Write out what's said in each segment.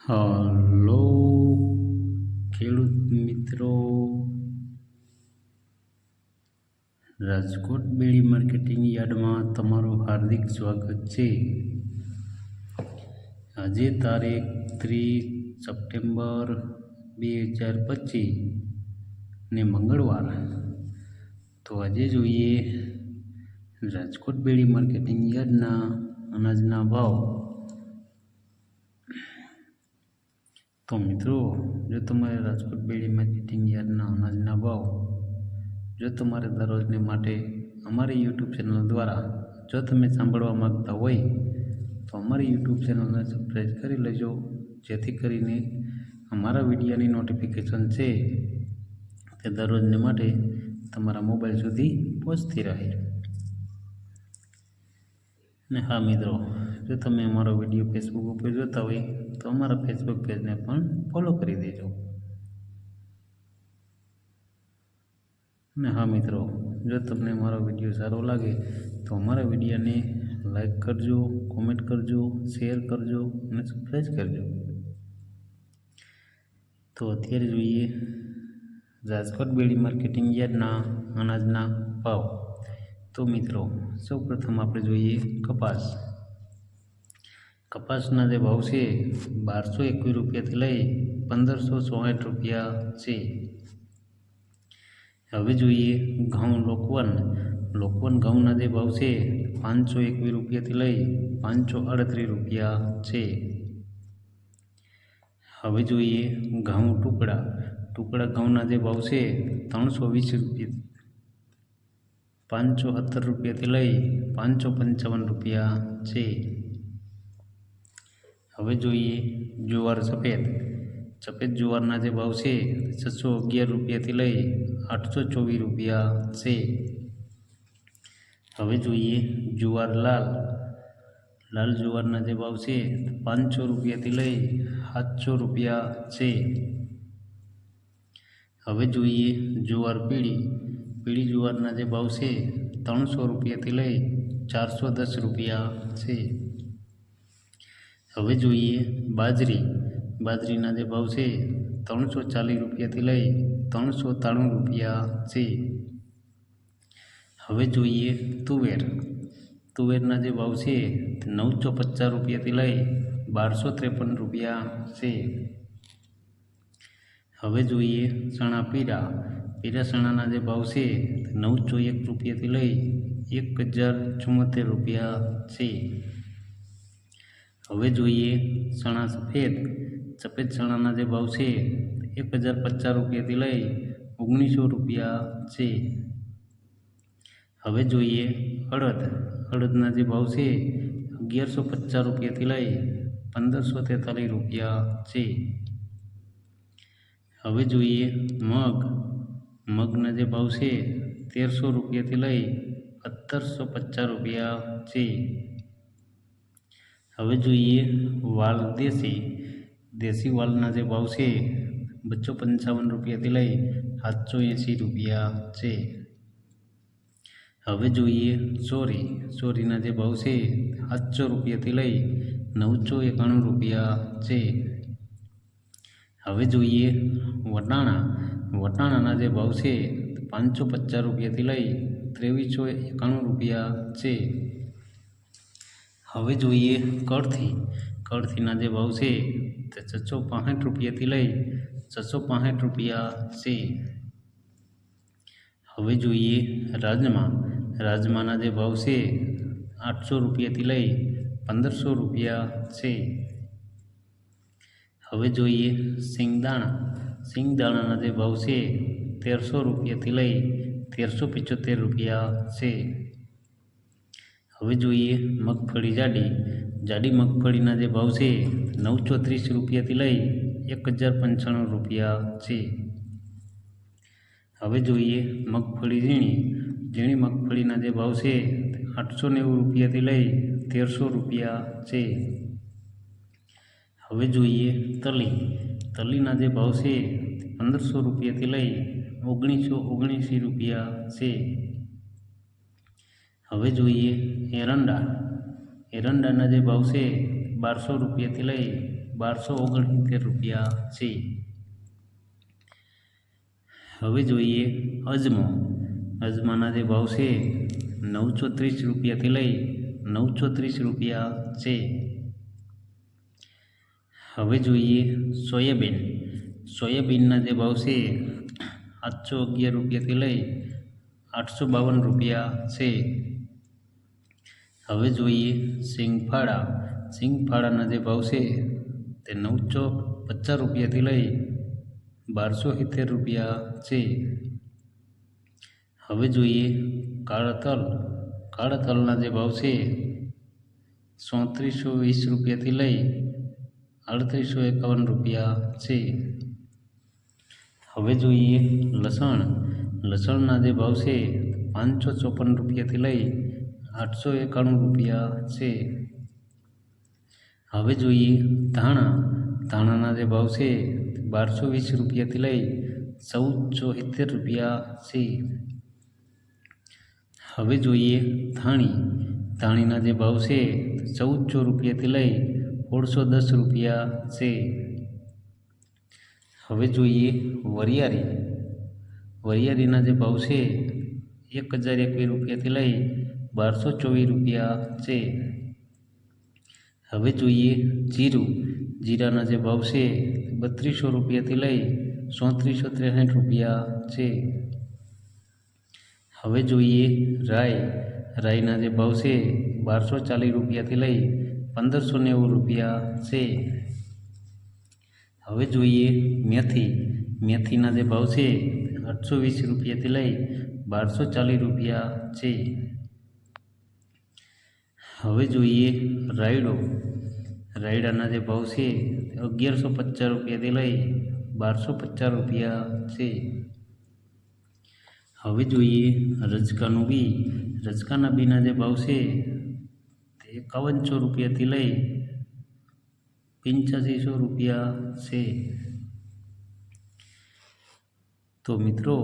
Hello ખેડૂત મિત્રો, રાજકોટ બેડી marketing યાર્ડમાં તમારું હાર્દિક સ્વાગત છે। આજે તારીખ 30 સપ્ટેમ્બર 2025 ને મંગળવાર। તો આજે જોઈએ રાજકોટ બેડી માર્કેટિંગ યાર્ડના અનાજના ભાવ। તો મિત્રો, જો તમારે રાજકોટ બેડી માર્કેટિંગ યાર્ડના અનાજના ભાવ જો તમારે દરરોજને માટે અમારી યુટ્યુબ ચેનલ દ્વારા જો તમે સાંભળવા માગતા હોય તો અમારી યુટ્યુબ ચેનલને સબસ્ક્રાઈબ કરી લેજો, જેથી કરીને અમારા વિડીયોની નોટિફિકેશન છે તે દરરોજને માટે તમારા મોબાઈલ સુધી પહોંચતી રહે। અને હા મિત્રો, જો તમે અમારો વિડીયો ફેસબુક ઉપર જોતા હોય તો અમારા ફેસબુક પેજને પણ ફોલો કરી દેજો। અને હા મિત્રો, જો તમને અમારો વિડીયો સારો લાગે તો અમારા વિડીયોને લાઈક કરજો, કોમેન્ટ કરજો, શેર કરજો અને સબસ્ક્રાઈબ કરજો। તો અત્યારે જોઈએ રાજકોટ બેડી માર્કેટિંગ યાર્ડના અનાજના ભાવ। તો મિત્રો, સૌપ્રથમ આપણે જોઈએ કપાસના જે ભાવ છે 1221 રૂપિયાથી લઈ 1564 રૂપિયા છે। હવે જોઈએ ઘઉં લોકવન ઘઉંના જે ભાવ છે 521 રૂપિયાથી લઈ 538 રૂપિયા છે। હવે જોઈએ ઘઉં ટુકડા ઘઉંના જે ભાવ છે 320 રૂપિયા 570 રૂપિયાથી લઈ 555 રૂપિયા છે। હવે જોઈએ જુવાર સફેદ જુવારના જે ભાવ છે 611 રૂપિયાથી લઈ 824 રૂપિયા છે। હવે જોઈએ જુવાર લાલ જુવારના જે ભાવ છે 500 રૂપિયાથી લઈ 700 રૂપિયા છે। હવે જોઈએ જુવાર પીળી જુવારના જે ભાવ છે 300 રૂપિયાથી લઈ 410 રૂપિયા છે। હવે જોઈએ બાજરીના જે ભાવ છે 340 રૂપિયાથી લઈ 393 રૂપિયા છે। હવે જોઈએ તુવેરના જે ભાવ છે 950 રૂપિયાથી લઈ 1253 રૂપિયા છે। હવે જોઈએ ચણા પીળા ચણાના જે ભાવ છે 901 રૂપિયાથી લઈ 1074 રૂપિયા છે। હવે જોઈએ ચણા સફેદ ચણાના જે ભાવ છે 1050 રૂપિયાથી લઈ 1900 રૂપિયા છે। હવે જોઈએ અડદના જે ભાવ છે 1150 રૂપિયાથી લઈ 1543 રૂપિયા છે। હવે જોઈએ મગના જે ભાવ છે 1300 રૂપિયાથી લઈ 1750 રૂપિયા છે। હવે જોઈએ વાલ દેશી વાલના જે ભાવ છે 255 રૂપિયાથી લઈ 780 રૂપિયા છે। હવે જોઈએ ચોરીના જે ભાવ છે 700 રૂપિયાથી લઈ 991 રૂપિયા છે। હવે જોઈએ વટાણાના જે ભાવ છે 550 રૂપિયાથી લઈ 2391 રૂપિયા છે। હવે જોઈએ કળથીના જે ભાવ છે 665 રૂપિયાથી લઈ 665 રૂપિયા છે। હવે જોઈએ રાજમાના જે ભાવ છે 800 રૂપિયાથી લઈ 1500 રૂપિયા છે। હવે જોઈએ સિંગદાણાના જે ભાવ છે 1300 રૂપિયાથી લઈ 1375 રૂપિયા છે। હવે જોઈએ મગફળી જાડી મગફળીના જે ભાવ છે 930 રૂપિયાથી લઈ 1095 રૂપિયા છે। હવે જોઈએ મગફળી ઝીણી મગફળીના જે ભાવ છે 890 રૂપિયાથી લઈ 1300 રૂપિયા છે। હવે જોઈએ તલીના જે ભાવ છે 1500 રૂપિયાથી લઈ 1979 રૂપિયા છે। હવે જોઈએ એરંડાના જે ભાવ છે 1200 રૂપિયાથી લઈ ₹1269 છે। હવે જોઈએ અજમો। અજમાના જે ભાવ છે ₹930 થી લઈ ₹930 છે। હવે જોઈએ સોયાબીન। સોયાબીનના જે ભાવ છે ₹711 થી લઈ ₹852 છે। હવે જોઈએ સિંગફાળા। સિંગફાળાના જે ભાવ છે તે ₹950 થી લઈ ₹1270 છે। હવે જોઈએ કાળા તલ। કાળા તલના જે ભાવ છે ₹3420 થી લઈ ₹3851 છે। હવે જોઈએ લસણ। લસણના જે ભાવ છે ₹554 થી લઈ ₹891 છે। હવે જોઈએ ધાણા। ધાણાના જે ભાવ છે ₹1220 થી લઈ ₹1470 છે। હવે જોઈએ ધાણી। ધાણીના જે ભાવ છે ₹1400 થી લઈ ₹1610 છે। હવે જોઈએ વરિયાળી। વરિયાળીના જે ભાવ છે ₹1021 થી લઈ ₹1224 છે। હવે જોઈએ જીરું। જીરાના જે ભાવ છે ₹3200 થી લઈ ₹3463 છે। હવે જોઈએ રાઈ। રાઈના જે ભાવ છે ₹1240 થી લઈ ₹1590 છે। હવે જોઈએ મેથી। મેથીના જે ભાવ છે ₹820 થી લઈ ₹1240 છે। હવે જોઈએ રાયડો। રાયડાના જે ભાવ છે ₹1150 થી લઈ ₹1250 છે। હવે જોઈએ રજકાનું બી। રજકાના બીના જે ભાવ છે તે ₹5100 થી લઈ ₹8500 છે। તો મિત્રો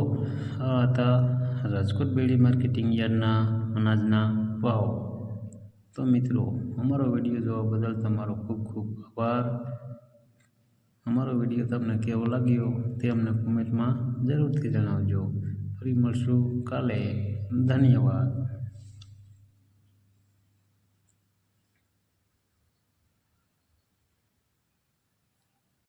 આ હતા રાજકોટ બેડી માર્કેટિંગ યાર્ડના અનાજના ભાવ। તો મિત્રો અમારો વિડીયો જોવા બદલ તમારો ખૂબ ખૂબ આભાર। અમારો વિડીયો તમને કેવો લાગ્યો તે અમને કોમેન્ટમાં જરૂરથી જણાવજો। ફરી મળશું કાલે। ધન્યવાદ।